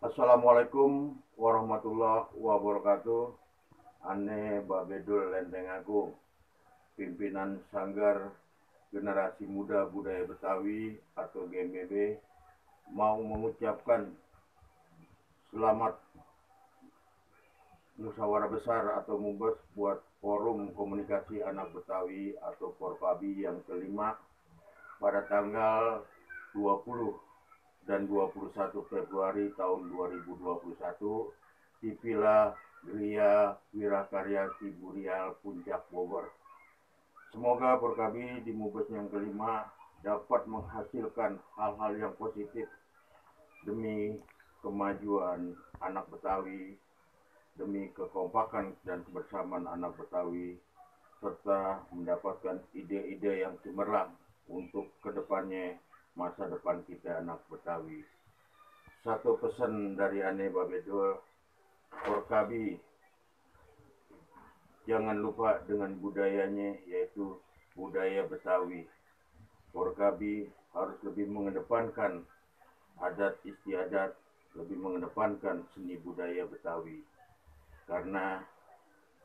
Assalamualaikum warahmatullahi wabarakatuh. Ane Babedul Lenteng Agung, pimpinan Sanggar Generasi Muda Budaya Betawi atau GMBB, mau mengucapkan selamat musyawarah besar atau mubes buat Forum Komunikasi Anak Betawi atau Forkabi yang kelima pada tanggal 20 dan 21 Februari tahun 2021 di Villa Gria Wirakarya Ciburial Puncak Bogor. Semoga Forkabi di mubes yang kelima dapat menghasilkan hal-hal yang positif demi kemajuan anak Betawi, demi kekompakan dan kebersamaan anak Betawi, serta mendapatkan ide-ide yang cemerlang untuk kedepannya masa depan kita anak Betawi. Satu pesan dari Ane Babedul, Forkabi jangan lupa dengan budayanya, yaitu budaya Betawi. Forkabi harus lebih mengedepankan adat istiadat, lebih mengedepankan seni budaya Betawi. Karena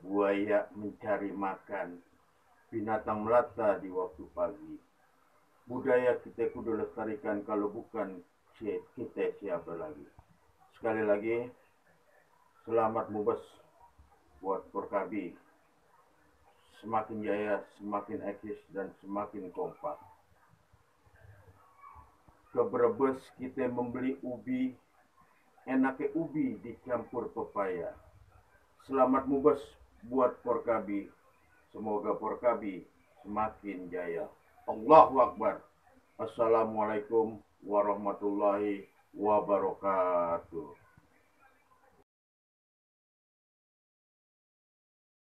buaya mencari makan, binatang melata di waktu pagi. Budaya kita kudu lestarikan, kalau bukan kita siapa lagi. Sekali lagi, selamat mubes buat Forkabi. Semakin jaya, semakin eksis, dan semakin kompak. Ke Brebes kita membeli ubi, enaknya ubi dicampur pepaya. Selamat mubes buat Forkabi. Semoga Forkabi semakin jaya. Allahu Akbar. Assalamualaikum warahmatullahi wabarakatuh.